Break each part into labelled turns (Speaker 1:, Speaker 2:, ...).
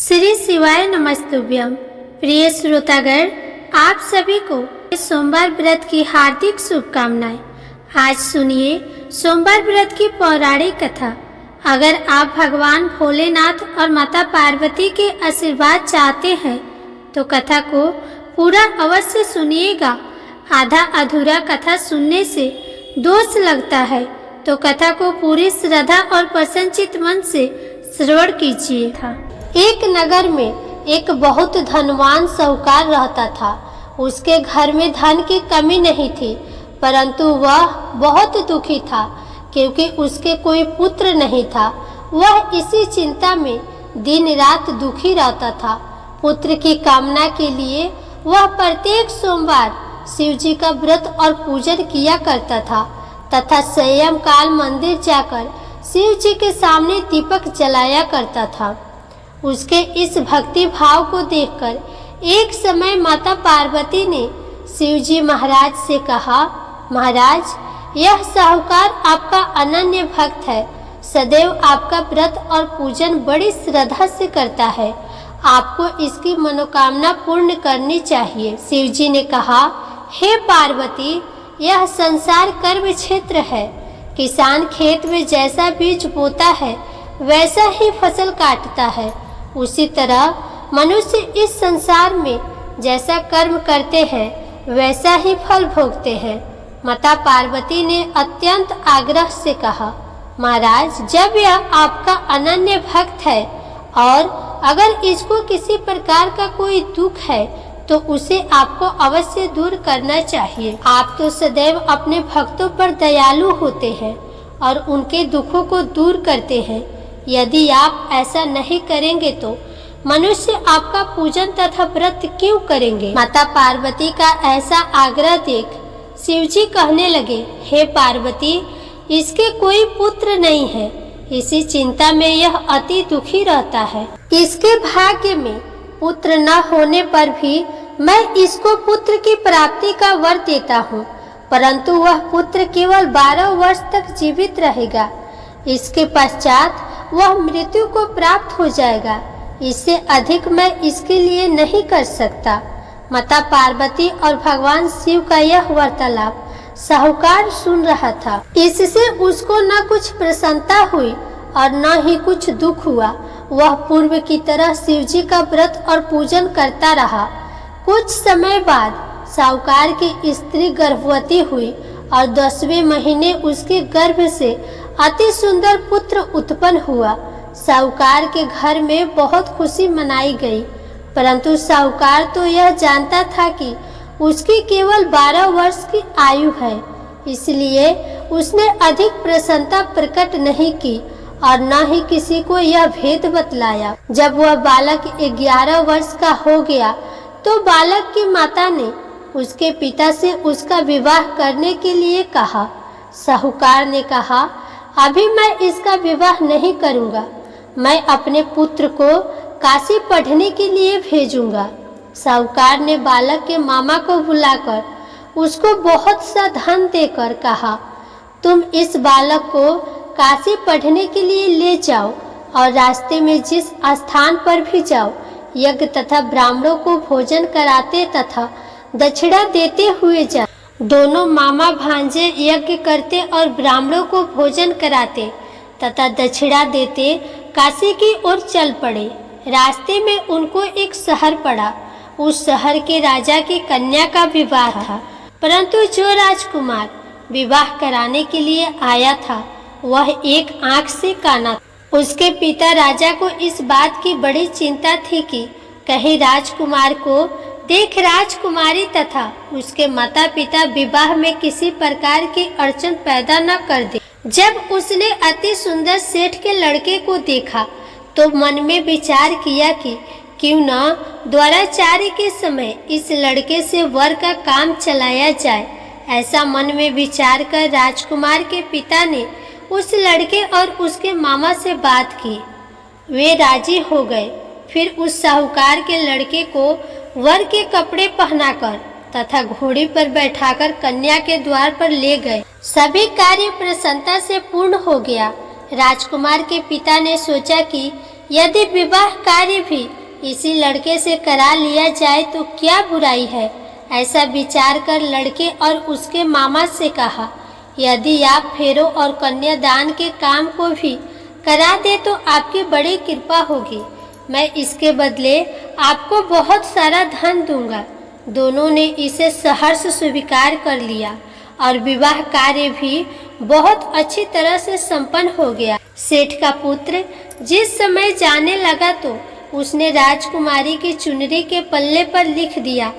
Speaker 1: श्री शिवाय नमस्तुभ्यम। प्रिय श्रोतागण, आप सभी को सोमवार व्रत की हार्दिक शुभकामनाएं। आज सुनिए सोमवार व्रत की पौराणिक कथा। अगर आप भगवान भोलेनाथ और माता पार्वती के आशीर्वाद चाहते हैं तो कथा को पूरा अवश्य सुनिएगा। आधा अधूरा कथा सुनने से दोष लगता है, तो कथा को पूरी श्रद्धा और प्रसन्नचित मन से श्रवण कीजिए। एक नगर में एक बहुत धनवान साहूकार रहता था। उसके घर में धन की कमी नहीं थी, परंतु वह बहुत दुखी था क्योंकि उसके कोई पुत्र नहीं था। वह इसी चिंता में दिन रात दुखी रहता था। पुत्र की कामना के लिए वह प्रत्येक सोमवार शिव जी का व्रत और पूजन किया करता था तथा संयम काल मंदिर जाकर शिव जी के सामने दीपक जलाया करता था। उसके इस भक्ति भाव को देखकर एक समय माता पार्वती ने शिव जी महाराज से कहा, महाराज, यह साहूकार आपका अनन्य भक्त है, सदैव आपका व्रत और पूजन बड़ी श्रद्धा से करता है। आपको इसकी मनोकामना पूर्ण करनी चाहिए। शिव जी ने कहा, हे पार्वती, यह संसार कर्म क्षेत्र है। किसान खेत में जैसा बीज बोता है वैसा ही फसल काटता है। उसी तरह मनुष्य इस संसार में जैसा कर्म करते हैं वैसा ही फल भोगते हैं। माता पार्वती ने अत्यंत आग्रह से कहा, महाराज, जब यह आपका अनन्य भक्त है और अगर इसको किसी प्रकार का कोई दुख है तो उसे आपको अवश्य दूर करना चाहिए। आप तो सदैव अपने भक्तों पर दयालु होते हैं और उनके दुखों को दूर करते हैं। यदि आप ऐसा नहीं करेंगे तो मनुष्य आपका पूजन तथा व्रत क्यों करेंगे। माता पार्वती का ऐसा आग्रह देख शिव जी कहने लगे, हे पार्वती, इसके कोई पुत्र नहीं है, इसी चिंता में यह अति दुखी रहता है। इसके भाग्य में पुत्र न होने पर भी मैं इसको पुत्र की प्राप्ति का वर देता हूँ, परंतु वह पुत्र केवल 12 वर्ष तक जीवित रहेगा। इसके पश्चात वह मृत्यु को प्राप्त हो जाएगा। इससे अधिक मैं इसके लिए नहीं कर सकता। माता पार्वती और भगवान शिव का यह वार्तालाप साहूकार सुन रहा था। इससे उसको न कुछ प्रसन्नता हुई और न ही कुछ दुख हुआ। वह पूर्व की तरह शिव जी का व्रत और पूजन करता रहा। कुछ समय बाद साहूकार की स्त्री गर्भवती हुई और 10वें महीने उसके गर्भ से अति सुंदर पुत्र उत्पन्न हुआ। साहूकार के घर में बहुत खुशी मनाई गई, परंतु साहूकार तो यह जानता था कि उसकी केवल 12 वर्ष की आयु है, इसलिए उसने अधिक प्रसन्नता प्रकट नहीं की और न ही किसी को यह भेद बतलाया। जब वह बालक 11 वर्ष का हो गया तो बालक की माता ने उसके पिता से उसका विवाह करने के लिए कहा। साहूकार ने कहा, अभी मैं इसका विवाह नहीं करूंगा, मैं अपने पुत्र को काशी पढ़ने के लिए भेजूंगा। साहूकार ने बालक के मामा को बुलाकर उसको बहुत सा धन देकर कहा, तुम इस बालक को काशी पढ़ने के लिए ले जाओ और रास्ते में जिस स्थान पर भी जाओ यज्ञ तथा ब्राह्मणों को भोजन कराते तथा दक्षिणा देते हुए जाओ। दोनों मामा भांजे यज्ञ करते और ब्राह्मणों को भोजन कराते तथा दक्षिणा देते काशी की ओर चल पड़े। रास्ते में उनको एक शहर पड़ा। उस शहर के राजा की कन्या का विवाह था, परंतु जो राजकुमार विवाह कराने के लिए आया था वह एक आंख से काना था। उसके पिता राजा को इस बात की बड़ी चिंता थी कि कहीं राजकुमार को देख राजकुमारी तथा उसके माता पिता विवाह में किसी प्रकार की अड़चन पैदा न कर दे। जब उसने अति सुंदर सेठ के लड़के को देखा तो मन में विचार किया कि क्यों न द्वाराचार्य के समय इस लड़के से वर का काम चलाया जाए। ऐसा मन में विचार कर राजकुमार के पिता ने उस लड़के और उसके मामा से बात की। वे राजी हो गए। फिर उस साहूकार के लड़के को वर के कपड़े पहनाकर तथा घोड़ी पर बैठाकर कन्या के द्वार पर ले गए। सभी कार्य प्रसन्नता से पूर्ण हो गया। राजकुमार के पिता ने सोचा कि यदि विवाह कार्य भी इसी लड़के से करा लिया जाए तो क्या बुराई है। ऐसा विचार कर लड़के और उसके मामा से कहा, यदि आप फेरों और कन्यादान के काम को भी करा दे तो आपकी बड़ी कृपा होगी। मैं इसके बदले आपको बहुत सारा धन दूंगा। दोनों ने इसे सहर्ष स्वीकार कर लिया और विवाह कार्य भी बहुत अच्छी तरह से संपन्न हो गया। सेठ का पुत्र जिस समय जाने लगा तो उसने राजकुमारी की चुनरी के पल्ले पर लिख दिया,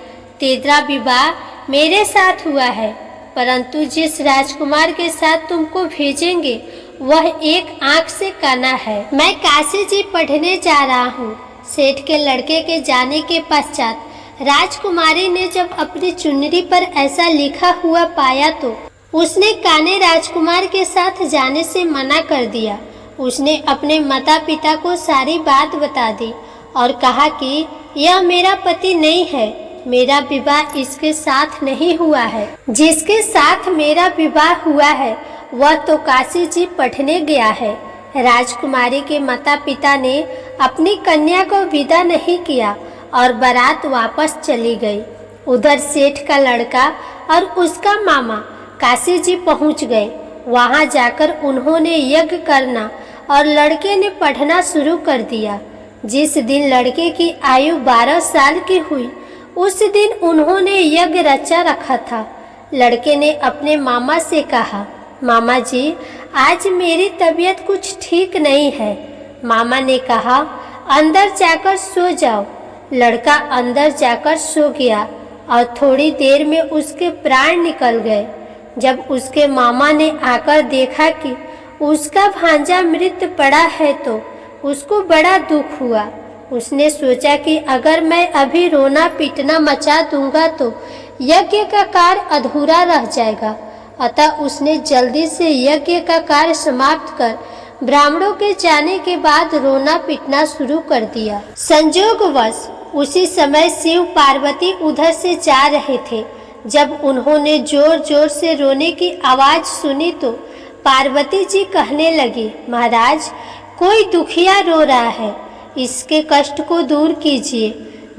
Speaker 1: तेरा विवाह मेरे साथ हुआ है, परंतु जिस राजकुमार के साथ तुमको भेजेंगे वह एक आंख से काना है। मैं काशी जी पढ़ने जा रहा हूँ। सेठ के लड़के के जाने के पश्चात राजकुमारी ने जब अपनी चुनरी पर ऐसा लिखा हुआ पाया तो उसने काने राजकुमार के साथ जाने से मना कर दिया। उसने अपने माता पिता को सारी बात बता दी और कहा कि यह मेरा पति नहीं है, मेरा विवाह इसके साथ नहीं हुआ है। जिसके साथ मेरा विवाह हुआ है वह तो काशी जी पढ़ने गया है। राजकुमारी के माता पिता ने अपनी कन्या को विदा नहीं किया और बारात वापस चली गई। उधर सेठ का लड़का और उसका मामा काशी जी पहुंच गए। वहां जाकर उन्होंने यज्ञ करना और लड़के ने पढ़ना शुरू कर दिया। जिस दिन लड़के की आयु 12 साल की हुई उस दिन उन्होंने यज्ञ रचा रखा था। लड़के ने अपने मामा से कहा, मामा जी आज मेरी तबीयत कुछ ठीक नहीं है। मामा ने कहा, अंदर जाकर सो जाओ। लड़का अंदर जाकर सो गया और थोड़ी देर में उसके प्राण निकल गए। जब उसके मामा ने आकर देखा कि उसका भांजा मृत पड़ा है तो उसको बड़ा दुख हुआ। उसने सोचा कि अगर मैं अभी रोना पीटना मचा दूंगा तो यज्ञ का कार्य अधूरा रह जाएगा। अतः उसने जल्दी से यज्ञ का कार्य समाप्त कर ब्राह्मणों के जाने के बाद रोना पीटना शुरू कर दिया। संयोगवश उसी समय शिव पार्वती उधर से जा रहे थे। जब उन्होंने जोर जोर से रोने की आवाज सुनी तो पार्वती जी कहने लगी, महाराज कोई दुखिया रो रहा है, इसके कष्ट को दूर कीजिए।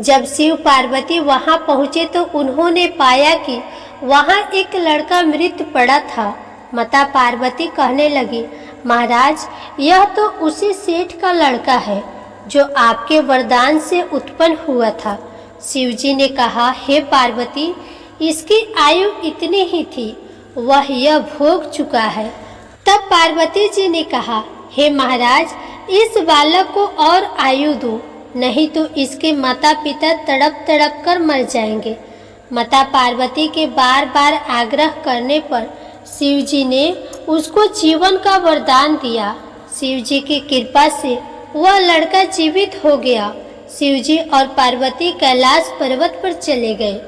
Speaker 1: जब शिव पार्वती वहां पहुंचे तो उन्होंने पाया कि वहां एक लड़का मृत पड़ा था। माता पार्वती कहने लगी, महाराज यह तो उसी सेठ का लड़का है जो आपके वरदान से उत्पन्न हुआ था। शिवजी ने कहा, हे पार्वती इसकी आयु इतनी ही थी, वह यह भोग चुका है। तब पार्वती जी ने कहा, हे महाराज इस बालक को और आयु दो, नहीं तो इसके माता पिता तड़प तड़प कर मर जाएंगे। माता पार्वती के बार बार आग्रह करने पर शिवजी ने उसको जीवन का वरदान दिया। शिवजी की कृपा से वह लड़का जीवित हो गया। शिवजी और पार्वती कैलाश पर्वत पर चले गए।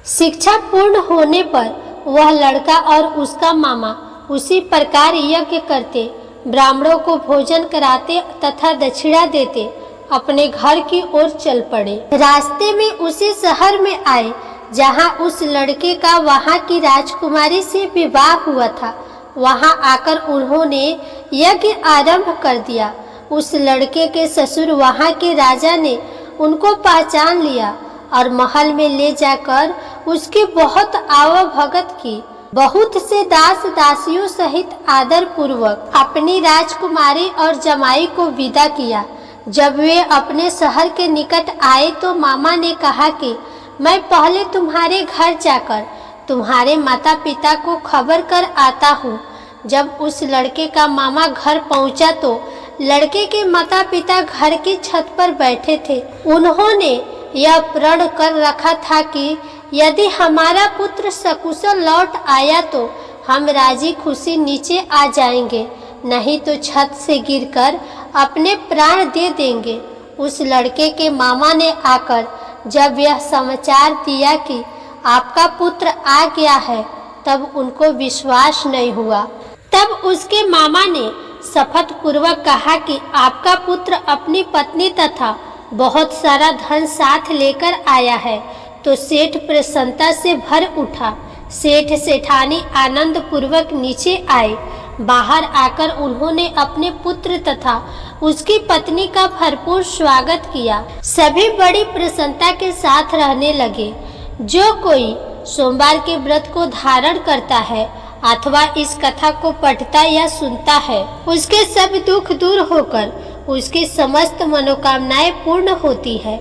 Speaker 1: शिक्षा पूर्ण होने पर वह लड़का और उसका मामा उसी प्रकार यज्ञ करते, ब्राह्मणों को भोजन कराते तथा दक्षिणा देते अपने घर की ओर चल पड़े। रास्ते में उसी शहर में आए जहां उस लड़के का वहां की राजकुमारी से विवाह हुआ था। वहां आकर उन्होंने यज्ञ आरंभ कर दिया। उस लड़के के ससुर वहां के राजा ने उनको पहचान लिया और महल में ले जाकर उसकी बहुत आवभगत की। बहुत से दास दासियों सहित आदर पूर्वक अपनी राजकुमारी और जमाई को विदा किया। जब वे अपने शहर के निकट आए तो मामा ने कहा कि मैं पहले तुम्हारे घर जाकर तुम्हारे माता पिता को खबर कर आता हूँ। जब उस लड़के का मामा घर पहुँचा तो लड़के के माता पिता घर की छत पर बैठे थे। उन्होंने यह प्रण कर रखा था कि यदि हमारा पुत्र सकुशल लौट आया तो हम राजी खुशी नीचे आ जाएंगे, नहीं तो छत से गिरकर अपने प्राण दे देंगे। उस लड़के के मामा ने आकर जब यह समाचार दिया कि आपका पुत्र आ गया है तब उनको विश्वास नहीं हुआ। तब उसके मामा ने शपथ पूर्वक कहा कि आपका पुत्र अपनी पत्नी तथा बहुत सारा धन साथ लेकर आया है। तो सेठ प्रसन्नता से भर उठा। सेठ सेठानी आनंद पूर्वक नीचे आए। बाहर आकर उन्होंने अपने पुत्र तथा उसकी पत्नी का भरपूर स्वागत किया। सभी बड़ी प्रसन्नता के साथ रहने लगे। जो कोई सोमवार के व्रत को धारण करता है अथवा इस कथा को पढ़ता या सुनता है, उसके सब दुख दूर होकर उसकी समस्त मनोकामनाएं पूर्ण होती है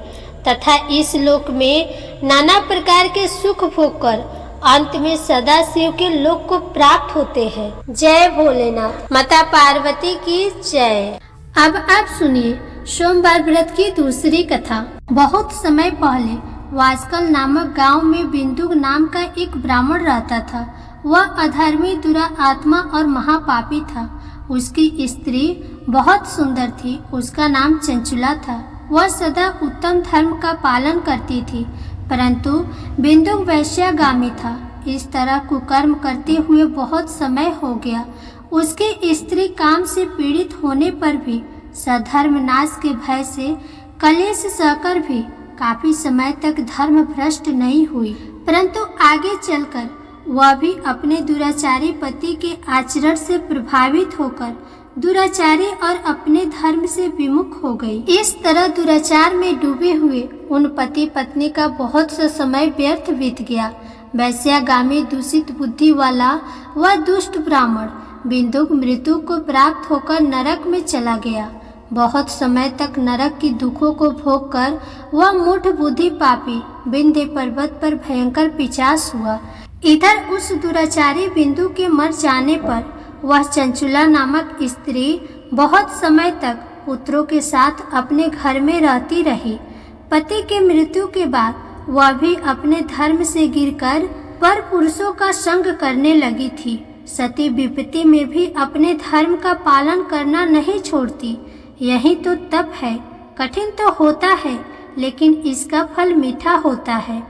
Speaker 1: तथा इस लोक में नाना प्रकार के सुख भोगकर अंत में सदा शिव के लोक को प्राप्त होते हैं। जय भोलेनाथ। माता पार्वती की जय। अब आप सुनिए सोमवार व्रत की दूसरी कथा। बहुत समय पहले वास्कल नामक गांव में बिंदु नाम का एक ब्राह्मण रहता था। वह अधर्मी, दुरात्मा और महापापी था। उसकी स्त्री बहुत सुंदर थी। उसका नाम चंचुला था। वह सदा उत्तम धर्म का पालन करती थी, परंतु बिंदु वैश्यागामी था। इस तरह कुकर्म करते हुए बहुत समय हो गया। उसकी स्त्री काम से पीड़ित होने पर भी सधर्म नाश के भय से कलेश सहकर भी काफी समय तक धर्म भ्रष्ट नहीं हुई, परंतु आगे चलकर वह भी अपने दुराचारी पति के आचरण से प्रभावित होकर दुराचारी और अपने धर्म से विमुख हो गई। इस तरह दुराचार में डूबे हुए उन पति पत्नी का बहुत सा समय व्यर्थ बीत गया। वैश्यागामी, दूषित बुद्धि वाला वह दुष्ट ब्राह्मण बिंदुक मृत्यु को प्राप्त होकर नरक में चला गया। बहुत समय तक नरक की दुखों को भोगकर वह मूढ़ बुद्धि पापी विंध्य पर्वत पर भयंकर पिशाच हुआ। इधर उस दुराचारी बिंदु के मर जाने पर वह चंचुला नामक स्त्री बहुत समय तक पुत्रों के साथ अपने घर में रहती रही। पति के मृत्यु के बाद वह भी अपने धर्म से गिरकर पर पुरुषों का संग करने लगी थी। सती विपत्ति में भी अपने धर्म का पालन करना नहीं छोड़ती। यही तो तप है। कठिन तो होता है, लेकिन इसका फल मीठा होता है।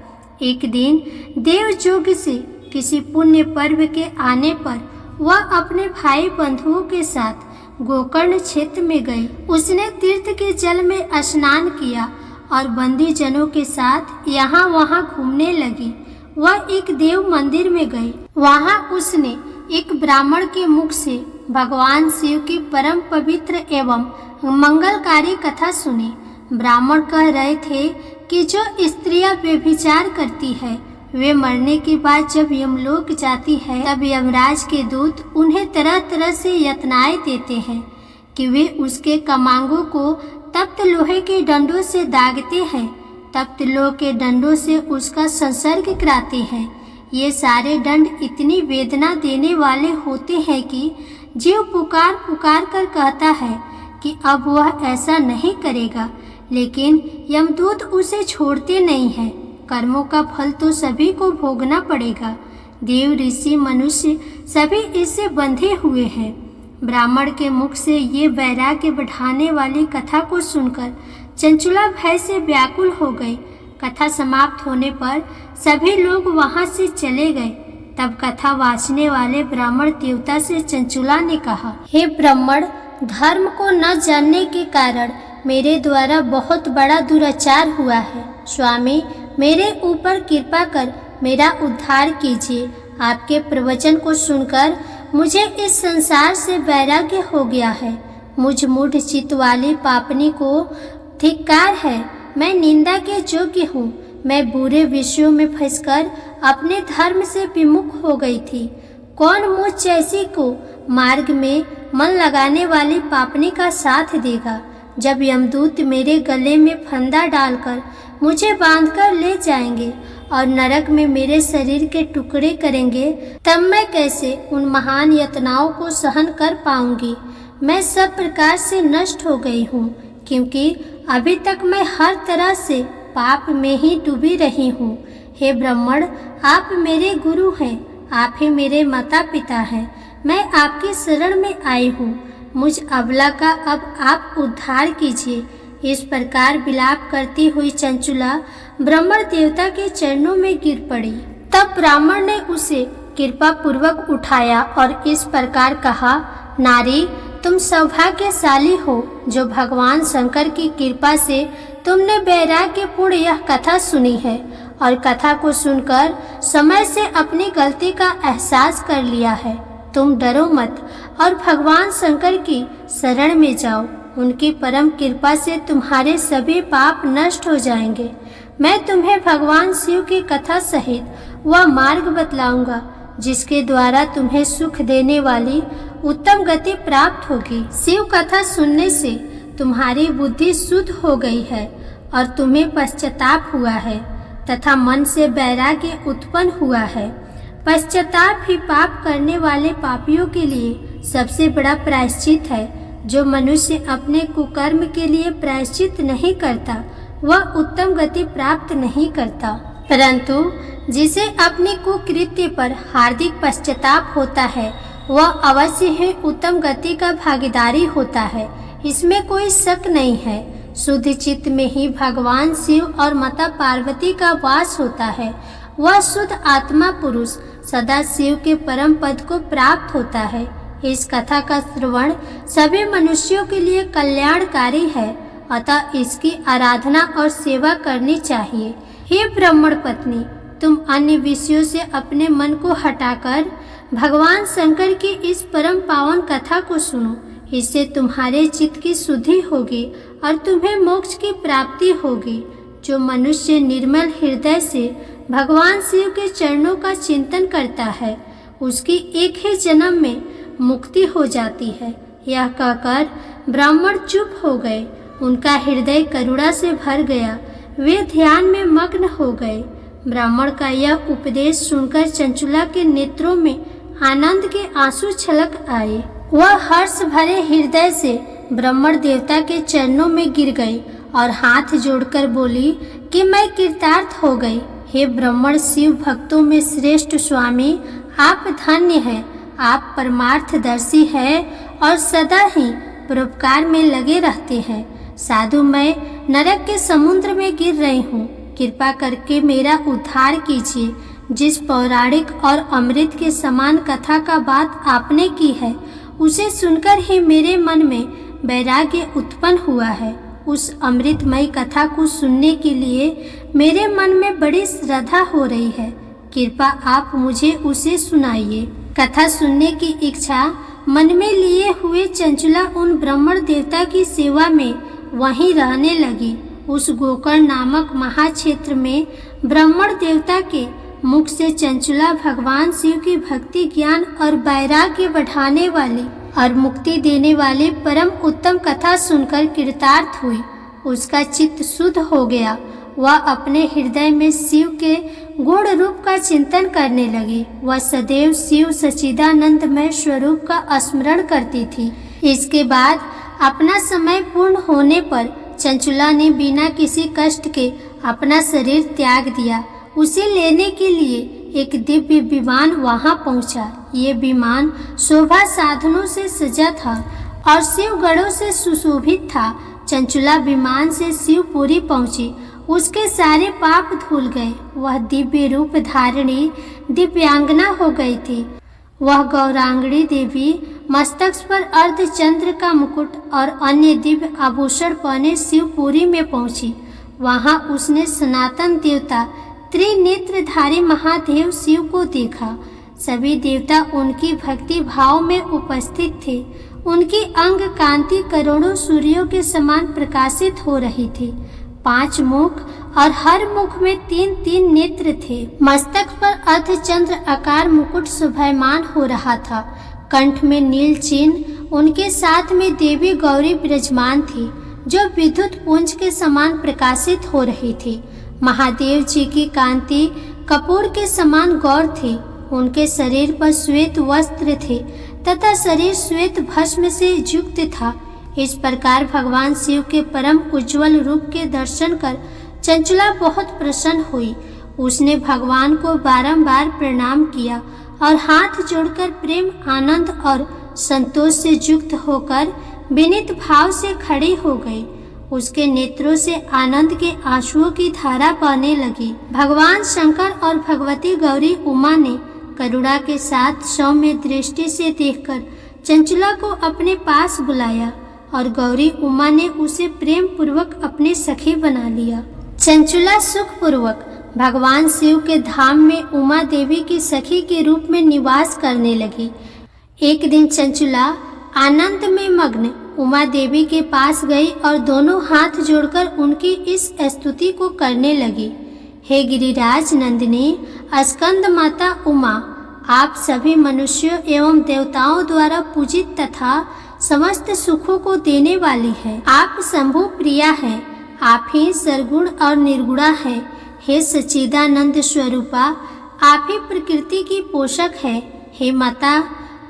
Speaker 1: एक दिन देवयोग से किसी पुण्य पर्व के आने पर वह अपने भाई बंधुओं के साथ गोकर्ण क्षेत्र में गई। उसने तीर्थ के जल में स्नान किया और बंदी जनों के साथ यहाँ वहाँ घूमने लगी। वह एक देव मंदिर में गई। वहाँ उसने एक ब्राह्मण के मुख से भगवान शिव की परम पवित्र एवं मंगलकारी कथा सुनी। ब्राह्मण कह रहे थे कि जो स्त्रियां व्यभिचार करती है वे मरने के बाद जब यमलोक जाती है तब यमराज के दूत उन्हें तरह तरह से यातनाएं देते हैं कि वे उसके कमांगों को तप्त लोहे के डंडों से दागते हैं, तप्त लोहे के डंडों से उसका संसर्ग कराते हैं। ये सारे दंड इतनी वेदना देने वाले होते हैं कि जीव पुकार पुकार कर कहता है कि अब वह ऐसा नहीं करेगा, लेकिन यमदूत उसे छोड़ते नहीं हैं। कर्मों का फल तो सभी को भोगना पड़ेगा। देव, ऋषि, मनुष्य सभी इससे बंधे हुए हैं। ब्राह्मण के मुख से ये वैराग्य बढ़ाने वाली कथा को सुनकर चंचुला भय से व्याकुल हो गई। कथा समाप्त होने पर सभी लोग वहां से चले गए। तब कथा वाचने वाले ब्राह्मण देवता से चंचुला ने कहा, हे ब्राह्मण, धर्म को न जानने के कारण मेरे द्वारा बहुत बड़ा दुराचार हुआ है। स्वामी, मेरे ऊपर कृपा कर मेरा उद्धार कीजिए। आपके प्रवचन को सुनकर मुझे इस संसार से वैराग्य हो गया है। मुझ मूढ़ चित्त वाली पापनी को धिक्कार है। मैं निंदा के योग्य हूँ। मैं बुरे विषयों में फंसकर अपने धर्म से विमुख हो गई थी। कौन मुझ जैसी को मार्ग में मन लगाने वाली पापनी का साथ देगा? जब यमदूत मेरे गले में फंदा डालकर मुझे बांधकर ले जाएंगे और नरक में मेरे शरीर के टुकड़े करेंगे, तब मैं कैसे उन महान यातनाओं को सहन कर पाऊंगी? मैं सब प्रकार से नष्ट हो गई हूँ, क्योंकि अभी तक मैं हर तरह से पाप में ही डूबी रही हूँ। हे ब्राह्मण, आप मेरे गुरु हैं, आप ही मेरे माता पिता हैं। मैं आपकी शरण में आई हूँ। मुझ अबला का अब आप उद्धार कीजिए। इस प्रकार विलाप करती हुई चंचुला ब्राह्मण देवता के चरणों में गिर पड़ी। तब ब्राह्मण ने उसे कृपा पूर्वक उठाया और इस प्रकार कहा, नारी, तुम सौभाग्यशाली हो जो भगवान शंकर की कृपा से तुमने वैराग्यपूर्ण यह कथा सुनी है और कथा को सुनकर समय से अपनी गलती का एहसास कर लिया है। तुम डरो मत और भगवान शंकर की शरण में जाओ। उनकी परम कृपा से तुम्हारे सभी पाप नष्ट हो जाएंगे। मैं तुम्हें भगवान शिव की कथा सहित वह मार्ग बतलाऊंगा जिसके द्वारा तुम्हें सुख देने वाली उत्तम गति प्राप्त होगी। शिव कथा सुनने से तुम्हारी बुद्धि शुद्ध हो गई है और तुम्हें पश्चाताप हुआ है तथा मन से वैराग्य उत्पन्न हुआ है। पश्चाताप ही पाप करने वाले पापियों के लिए सबसे बड़ा प्रायश्चित है। जो मनुष्य अपने कुकर्म के लिए प्रायश्चित नहीं करता वह उत्तम गति प्राप्त नहीं करता, परंतु जिसे अपने कुकृत्य पर हार्दिक पश्चाताप होता है वह अवश्य ही उत्तम गति का भागीदारी होता है। इसमें कोई शक नहीं है। शुद्ध चित्त में ही भगवान शिव और माता पार्वती का वास होता है। वह शुद्ध आत्मा पुरुष सदा शिव के परम पद को प्राप्त होता है। इस कथा का श्रवण सभी मनुष्यों के लिए कल्याणकारी है, अतः इसकी आराधना और सेवा करनी चाहिए। हे ब्राह्मण पत्नी, तुम अन्य विषयों से अपने मन को हटाकर भगवान शंकर की इस परम पावन कथा को सुनो। इससे तुम्हारे चित्त की शुद्धि होगी और तुम्हें मोक्ष की प्राप्ति होगी। जो मनुष्य निर्मल हृदय से भगवान शिव के चरणों का चिंतन करता है उसकी एक ही जन्म में मुक्ति हो जाती है। यह कहकर ब्राह्मण चुप हो गए। उनका हृदय करुणा से भर गया। वे ध्यान में मग्न हो गए। ब्राह्मण का यह उपदेश सुनकर चंचुला के नेत्रों में आनंद के आंसू छलक आए। वह हर्ष भरे हृदय से ब्राह्मण देवता के चरणों में गिर गई और हाथ जोड़कर बोली कि मैं कृतार्थ हो गई। हे ब्राह्मण शिव भक्तों में श्रेष्ठ स्वामी, आप धन्य हैं। आप परमार्थदर्शी हैं और सदा ही परोपकार में लगे रहते हैं। साधु, मैं नरक के समुद्र में गिर रही हूँ। कृपा करके मेरा उद्धार कीजिए। जिस पौराणिक और अमृत के समान कथा का बात आपने की है उसे सुनकर ही मेरे मन में वैराग्य उत्पन्न हुआ है। उस अमृतमय कथा को सुनने के लिए मेरे मन में बड़ी श्रद्धा हो रही है। कृपा आप मुझे उसे सुनाइए। कथा सुनने की इच्छा मन में लिए हुए चंचुला उन ब्राह्मण देवता की सेवा में वहीं रहने लगी। उस गोकर्ण नामक महाक्षेत्र में ब्राह्मण देवता के मुख से चंचुला भगवान शिव की भक्ति, ज्ञान और वैराग्य बढ़ाने वाली और मुक्ति देने वाली परम उत्तम कथा सुनकर कृतार्थ हुई। उसका चित्त शुद्ध हो गया। वह अपने हृदय में शिव के गुण रूप का चिंतन करने लगी। वह सदैव शिव सच्चिदानंदमय स्वरूप का स्मरण करती थी। इसके बाद अपना समय पूर्ण होने पर चंचुला ने बिना किसी कष्ट के अपना शरीर त्याग दिया। उसे लेने के लिए एक दिव्य विमान वहां पहुंचा। ये विमान शोभा साधनों से सजा था और शिव गणों से सुशोभित था। चंचुला विमान से शिवपुरी पहुंची। उसके सारे पाप धुल गए। वह दिव्य रूप धारिणी दिव्यांगना हो गई थी। वह गौरांगड़ी देवी मस्तक पर अर्धचंद्र का मुकुट और अन्य दिव्य आभूषण पहने शिवपुरी में पहुंची। वहां उसने सनातन देवता त्रिनेत्रधारी महादेव शिव को देखा। सभी देवता उनकी भक्ति भाव में उपस्थित थे। उनकी अंग कांति करोड़ों सूर्यों के समान प्रकाशित हो रही थी। 5 मुख और हर मुख में 3-3 नेत्र थे। मस्तक पर अर्धचंद्र आकार मुकुट शोभायमान हो रहा था। कंठ में नील चिन्ह। उनके साथ में देवी गौरी विराजमान थी जो विद्युत पुंज के समान प्रकाशित हो रही थी। महादेव जी की कांति कपूर के समान गौर थी। उनके शरीर पर श्वेत वस्त्र थे तथा शरीर श्वेत भस्म से युक्त था। इस प्रकार भगवान शिव के परम उज्जवल रूप के दर्शन कर चंचुला बहुत प्रसन्न हुई। उसने भगवान को बारंबार प्रणाम किया और हाथ जोड़कर प्रेम, आनंद और संतोष से युक्त होकर विनीत भाव से खड़ी हो गई। उसके नेत्रों से आनंद के आंसुओं की धारा बहने लगी। भगवान शंकर और भगवती गौरी उमा ने करुणा के साथ सौम्य दृष्टि से देखकर चंचुला को अपने पास बुलाया और गौरी उमा ने उसे प्रेम पूर्वक अपने सखी बना लिया। चंचुला सुख पूर्वक भगवान शिव के धाम में उमा देवी की सखी के रूप में निवास करने लगी। एक दिन चंचुला आनंद में मग्न उमा देवी के पास गई और दोनों हाथ जोड़कर उनकी इस स्तुति को करने लगी। हे गिरिराज नंदिनी स्कंद माता उमा, आप सभी मनुष्यों एवं देवताओं द्वारा पूजित तथा समस्त सुखों को देने वाली है। आप शंभु प्रिया हैं, आप ही सरगुण और निर्गुणा है। हे सच्चिदानंद स्वरूपा, आप ही प्रकृति की पोषक है। हे माता,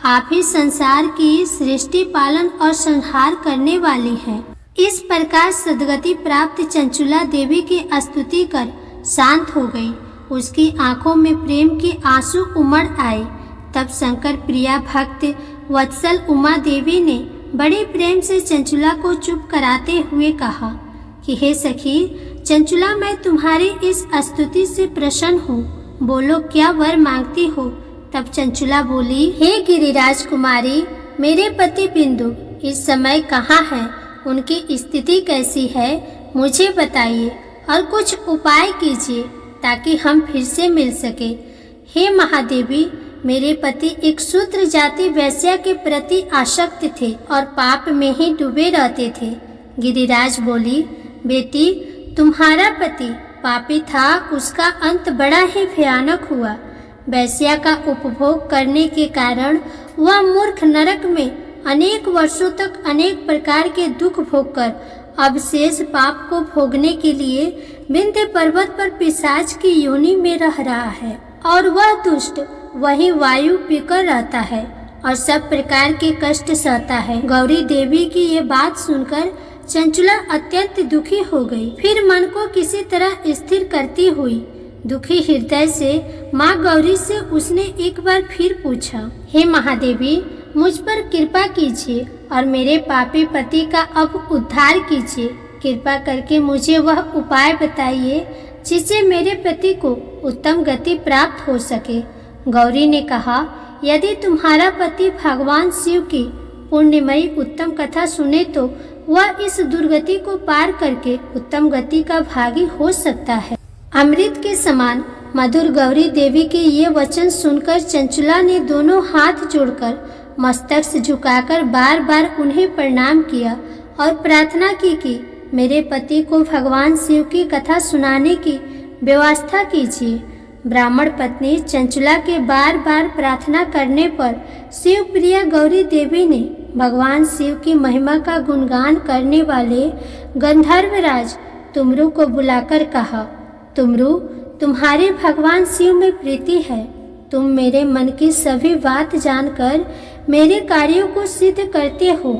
Speaker 1: आप ही संसार की सृष्टि पालन और संहार करने वाली हैं। इस प्रकार सद्गति प्राप्त चंचुला देवी की स्तुति कर शांत हो गई। उसकी आंखों में प्रेम के आंसू उमड़ आए। तब शंकर प्रिया भक्त वत्सल उमा देवी ने बड़े प्रेम से चंचुला को चुप कराते हुए कहा कि हे सखी चंचुला, मैं तुम्हारी इस स्तुति से प्रसन्न हूँ। बोलो क्या वर मांगती हो। तब चंचुला बोली, हे गिरिराज कुमारी, मेरे पति बिंदु इस समय कहाँ हैं? उनकी स्थिति कैसी है मुझे बताइए और कुछ उपाय कीजिए ताकि हम फिर से मिल सके। हे महादेवी, मेरे पति एक शूद्र जाति वैश्या के प्रति आसक्त थे और पाप में ही डूबे रहते थे। गिरिराज बोली, बेटी तुम्हारा पति पापी था, उसका अंत बड़ा ही भयानक हुआ। वैश्या का उपभोग करने के कारण वह मूर्ख नरक में अनेक वर्षों तक अनेक प्रकार के दुख भोगकर अब शेष पाप को भोगने के लिए विंध्य पर्वत पर पिशाच की योनि में रह रहा है और वह दुष्ट वही वायु पीकर रहता है और सब प्रकार के कष्ट सहता है। गौरी देवी की ये बात सुनकर चंचुला अत्यंत दुखी हो गई। फिर मन को किसी तरह स्थिर करती हुई दुखी हृदय से माँ गौरी से उसने एक बार फिर पूछा, हे महादेवी, मुझ पर कृपा कीजिए और मेरे पापी पति का अब उद्धार कीजिए। कृपा करके मुझे वह उपाय बताइए जिससे मेरे पति को उत्तम गति प्राप्त हो सके। गौरी ने कहा, यदि तुम्हारा पति भगवान शिव की पुण्यमयी उत्तम कथा सुने तो वह इस दुर्गति को पार करके उत्तम गति का भागी हो सकता है। अमृत के समान मधुर गौरी देवी के ये वचन सुनकर चंचुला ने दोनों हाथ जोड़कर मस्तक से झुकाकर बार बार उन्हें प्रणाम किया और प्रार्थना की कि मेरे पति को भगवान शिव की कथा सुनाने की व्यवस्था कीजिए। ब्राह्मण पत्नी चंचुला के बार बार प्रार्थना करने पर शिव प्रिया गौरी देवी ने भगवान शिव की महिमा का गुणगान करने वाले गंधर्वराज तुमरु को बुलाकर कहा, तुमरु, तुम्हारे भगवान शिव में प्रीति है। तुम मेरे मन की सभी बात जानकर मेरे कार्यों को सिद्ध करते हो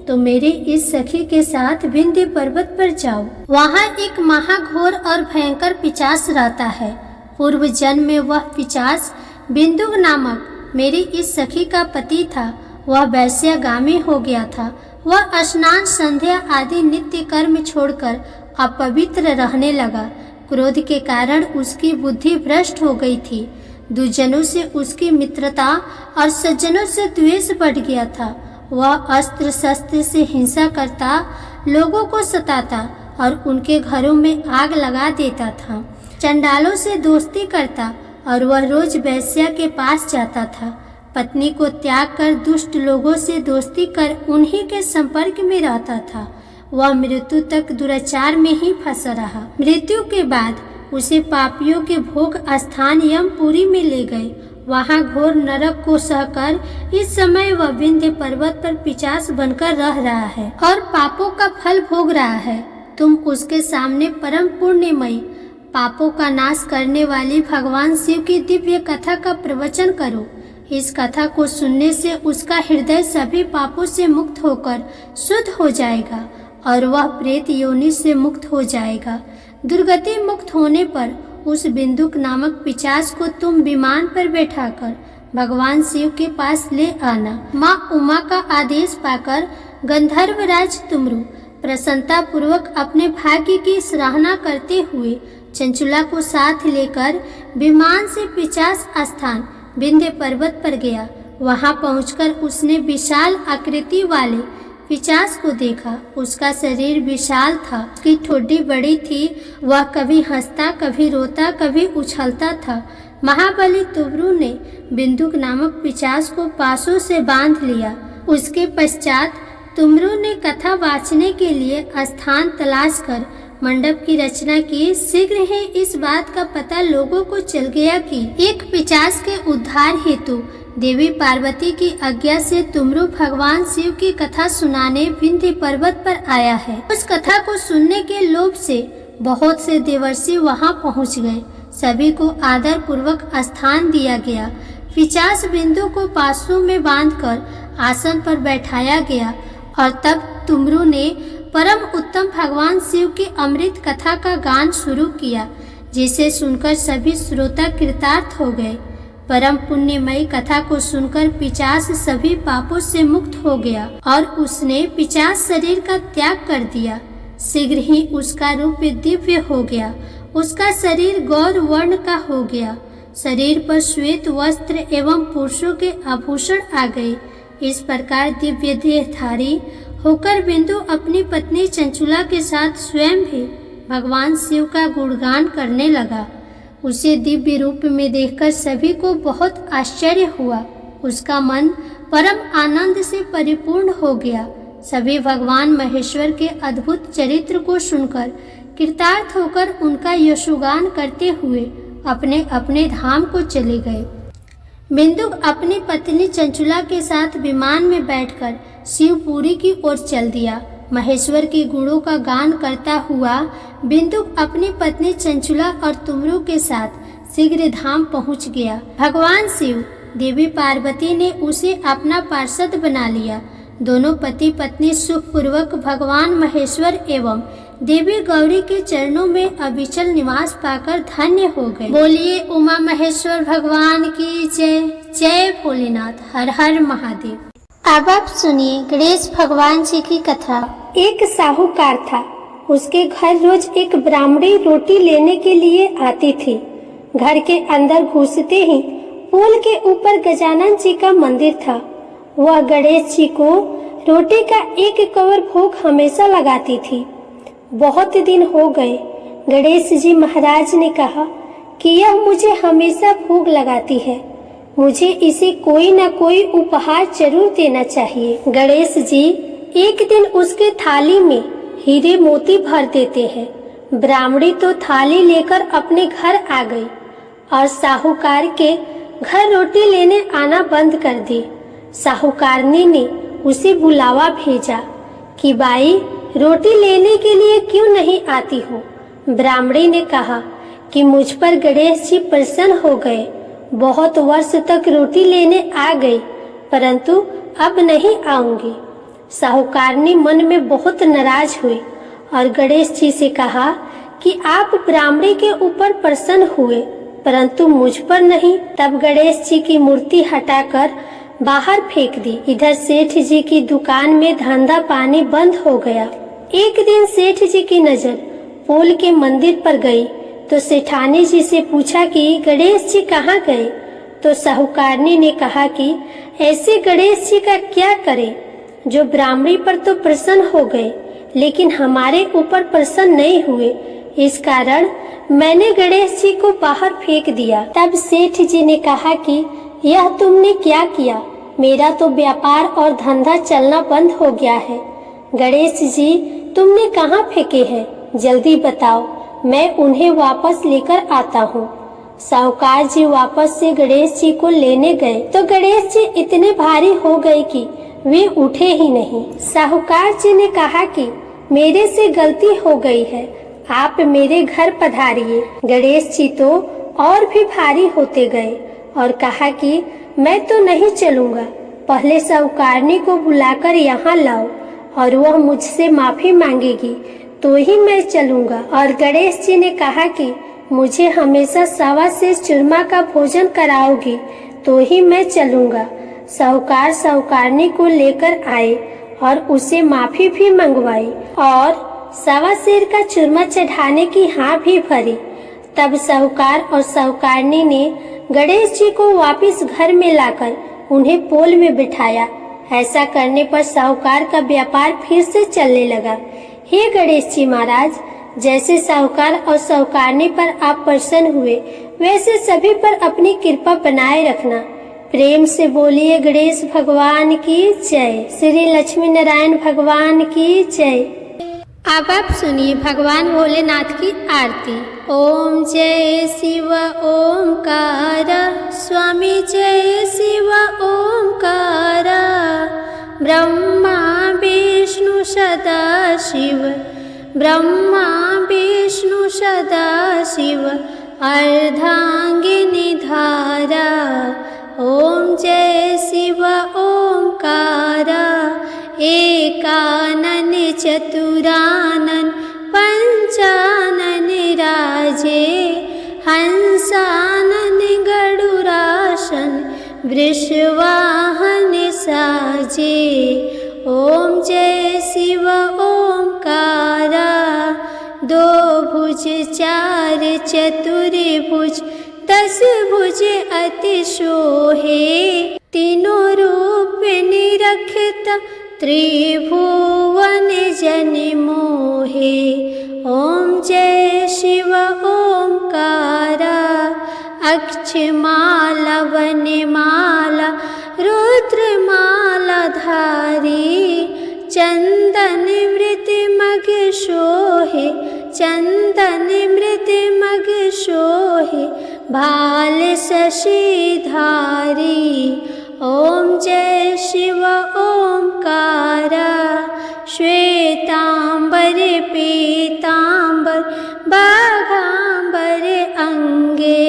Speaker 1: तो मेरी इस सखी के साथ विंध्य पर्वत पर जाओ। वहाँ एक महाघोर और भयंकर पिशाच रहता है। पूर्व जन्म में वह पिशाच बिंदु नामक मेरी इस सखी का पति था। वह वैश्यागामी हो गया था। वह स्नान संध्या आदि नित्य कर्म छोड़कर अपवित्र रहने लगा। क्रोध के कारण उसकी बुद्धि भ्रष्ट हो गई थी। दुर्जनों से उसकी मित्रता और सज्जनों से द्वेष बढ़ गया था। वह अस्त्र शस्त्र से हिंसा करता, लोगों को सताता और उनके घरों में आग लगा देता था। चंडालों से दोस्ती करता और वह रोज वैश्या के पास जाता था। पत्नी को त्याग कर दुष्ट लोगों से दोस्ती कर उन्हीं के संपर्क में रहता था। वह मृत्यु तक दुराचार में ही फंसा रहा। मृत्यु के बाद उसे पापियों के भोग स्थान यमपुरी में ले गए। वहाँ घोर नरक को सहकर इस समय वह विंध्य पर्वत पर पिशाच बनकर रह रहा है और पापों का फल भोग रहा है। तुम उसके सामने परम पुण्यमयी पापों का नाश करने वाली भगवान शिव की दिव्य कथा का प्रवचन करो। इस कथा को सुनने से उसका हृदय सभी पापों से मुक्त होकर शुद्ध हो जाएगा और वह प्रेत योनि से मुक्त हो जाएगा। दुर्गति मुक्त होने पर उस बिंदुक नामक पिशाच को तुम विमान पर बैठाकर भगवान शिव के पास ले आना। माँ उमा का आदेश पाकर गंधर्वराज तुमरु प्रसन्नता पूर्वक अपने भाग्य की सराहना करते हुए चंचुला को साथ लेकर विमान से पिशाच स्थान विंध्य पर्वत पर गया। वहां पहुंचकर उसने विशाल आकृति वाले पिशाच को देखा। उसका शरीर विशाल था, उसकी ठोड़ी बड़ी थी। वह कभी हंसता, कभी रोता, कभी उछलता था। महाबली तुमरु ने बिंदुक नामक पिशाच को पासों से बांध लिया। उसके पश्चात तुमरू ने कथा वाचने के लिए स्थान तलाश कर मंडप की रचना की। शीघ्र ही इस बात का पता लोगों को चल गया कि एक पिशाच के उद्धार हेतु देवी पार्वती की आज्ञा से तुमरू भगवान शिव की कथा सुनाने विंध्य पर्वत पर आया है। उस कथा को सुनने के लोभ से बहुत से देवर्षि वहां पहुंच गए। सभी को आदर पूर्वक स्थान दिया गया। पिशाच बिंदु को पासों में बांधकर आसन पर बैठाया गया और तब तुमरू ने परम उत्तम भगवान शिव की अमृत कथा का गान शुरू किया, जिसे सुनकर सभी श्रोता कृतार्थ हो गए। परम पुण्यमयी कथा को सुनकर पिशाच सभी पापों से मुक्त हो गया और उसने पिशाच शरीर का त्याग कर दिया। शीघ्र ही उसका रूप दिव्य हो गया। उसका शरीर गौर वर्ण का हो गया। शरीर पर श्वेत वस्त्र एवं पुरुषों के आभूषण आ गए। इस प्रकार दिव्य देहधारी होकर बिंदु अपनी पत्नी चंचुला के साथ स्वयं भी भगवान शिव का गुणगान करने लगा। उसे दिव्य रूप में देखकर सभी को बहुत आश्चर्य हुआ। उसका मन परम आनंद से परिपूर्ण हो गया। सभी भगवान महेश्वर के अद्भुत चरित्र को सुनकर कृतार्थ होकर उनका यशोगान करते हुए अपने अपने धाम को चले गए। बिंदु अपनी पत्नी चंचुला के साथ विमान में बैठकर शिवपुरी की ओर चल दिया। महेश्वर के गुणों का गान करता हुआ बिंदु अपनी पत्नी चंचुला और तुमरू के साथ शीघ्र धाम पहुंच गया। भगवान शिव देवी पार्वती ने उसे अपना पार्षद बना लिया। दोनों पति पत्नी सुखपूर्वक भगवान महेश्वर एवं देवी गौरी के चरणों में अविचल निवास पाकर धन्य हो गए। बोलिए उमा महेश्वर भगवान की जय। जय भोलेनाथ। हर हर महादेव। अब आप सुनिए गणेश भगवान जी की कथा। एक साहूकार था। उसके घर रोज एक ब्राह्मणी रोटी लेने के लिए आती थी। घर के अंदर घुसते ही पुल के ऊपर गजानन जी का मंदिर था। वह गणेश जी को रोटी का एक कवर भोग हमेशा लगाती थी। बहुत दिन हो गए। गणेश जी महाराज ने कहा कि यह मुझे हमेशा भोग लगाती है, मुझे इसे कोई न कोई उपहार जरूर देना चाहिए। गणेश जी एक दिन उसके थाली में हीरे मोती भर देते हैं। ब्राह्मणी तो थाली लेकर अपने घर आ गई और साहूकार के घर रोटी लेने आना बंद कर दी। साहूकारनी ने उसे बुलावा भेजा कि बाई रोटी लेने के लिए क्यों नहीं आती हो। ब्राह्मणी ने कहा कि मुझ पर गणेश जी प्रसन्न हो गए। बहुत वर्ष तक रोटी लेने आ गई, परंतु अब नहीं आऊंगी। साहूकारनी मन में बहुत नाराज हुई और गणेश जी से कहा कि आप ब्राह्मणी के ऊपर प्रसन्न हुए, परंतु मुझ पर नहीं। तब गणेश जी की मूर्ति हटाकर बाहर फेंक दी। इधर सेठ जी की दुकान में धंधा पानी बंद हो गया। एक दिन सेठ जी की नजर पोल के मंदिर पर गई तो सेठानी जी से पूछा कि गणेश जी कहाँ गए। तो साहूकारनी ने कहा कि ऐसे गणेश जी का क्या करें जो ब्राह्मणी पर तो प्रसन्न हो गए लेकिन हमारे ऊपर प्रसन्न नहीं हुए। इस कारण मैंने गणेश जी को बाहर फेंक दिया। तब सेठ जी ने कहा कि यह तुमने क्या किया, मेरा तो व्यापार और धंधा चलना बंद हो गया है। गणेश जी तुमने कहाँ फेंके हैं, जल्दी बताओ, मैं उन्हें वापस लेकर आता हूँ। साहूकार जी वापस से गणेश जी को लेने गए तो गणेश जी इतने भारी हो गए कि वे उठे ही नहीं। साहूकार जी ने कहा कि मेरे से गलती हो गई है, आप मेरे घर पधारिए। गणेश जी तो और भी भारी होते गए और कहा कि मैं तो नहीं चलूंगा, पहले साहूकारनी को बुलाकर यहाँ लाओ और वह मुझसे माफी मांगेगी तो ही मैं चलूंगा। और गणेश जी ने कहा कि मुझे हमेशा सवा से चूरमा का भोजन कराओगी तो ही मैं चलूंगा। साहूकार साहूकारनी को लेकर आए और उसे माफी भी मंगवाई और सवा सेर का चूरमा चढ़ाने की हाँ भी भरी। तब साहूकार और साहूकारनी ने गणेश जी को वापस घर में लाकर उन्हें पोल में बिठाया। ऐसा करने पर साहूकार का व्यापार फिर से चलने लगा। हे गणेश जी महाराज, जैसे साहूकार और साहूकारनी पर आप प्रसन्न हुए वैसे सभी पर अपनी कृपा बनाए रखना। प्रेम से बोलिए गणेश भगवान की जय, श्री लक्ष्मी नारायण भगवान की जय। अब आप सुनिए भगवान भोलेनाथ की आरती। ओम जय शिव ओमकार, स्वामी जय शिव ओमकार, ब्रह्मा विष्णु सदा शिव, ब्रह्मा विष्णु सदा शिव, अर्धांगिनी धारा। ओम जय शिव ओमकार, एकानन चतुरानन पंचानन राजे, हंसानन गरुड़ासन वृषवाहन साजे। ओम जय शिव ओमकार, दो भुज चार चतुर्भुज, दस भुज अति शोहे, तीनों रूप निरखित त्रिभुवन जन मोहे। ओम जय शिव ओमकार, अक्षमाला वनमाला रुद्रमाला धारी, चंदन मृत मग शोहे, चंदन मृत मग शोहे, भाल शशि धारी। ओम जय शिव ओमकार, श्वेतांबर पीतांबर बाघांबर अंगे,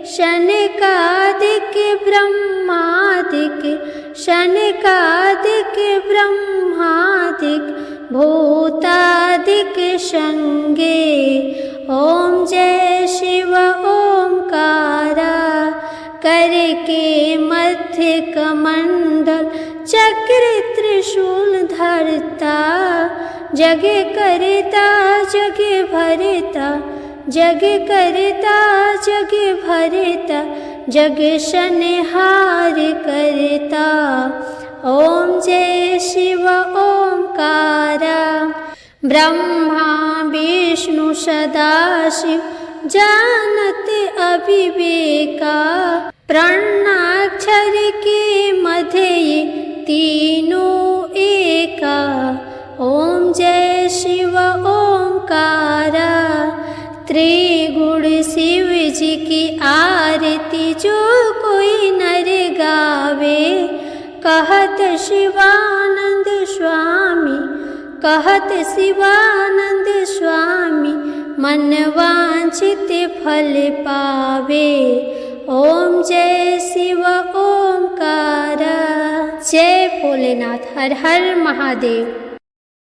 Speaker 1: शनकादिक ब्रह्मादिक, शनकादिक ब्रह्मादिक, भूतादिक संगे। ओम जय शिव ओमकार, करके मध्य कमंडल चक्र त्रिशूल धरता, जग करता जग भरता, जग करता जग भरता, जग संहार करता। ओम जय शिव ओमकार, ब्रह्मा विष्णु सदा शिव, जानत अविवेका, प्रणाक्षर के मध्य तीनों एका। ओम जय शिव ओमकार, त्रिगुण शिव जी की आरती जो कोई नर गावे, कहत शिवानंद स्वामी, कहत शिवानंद स्वामी, मन वांछित फल पावे। ओम जय शिव ओमकार। जय भोलेनाथ, हर हर महादेव।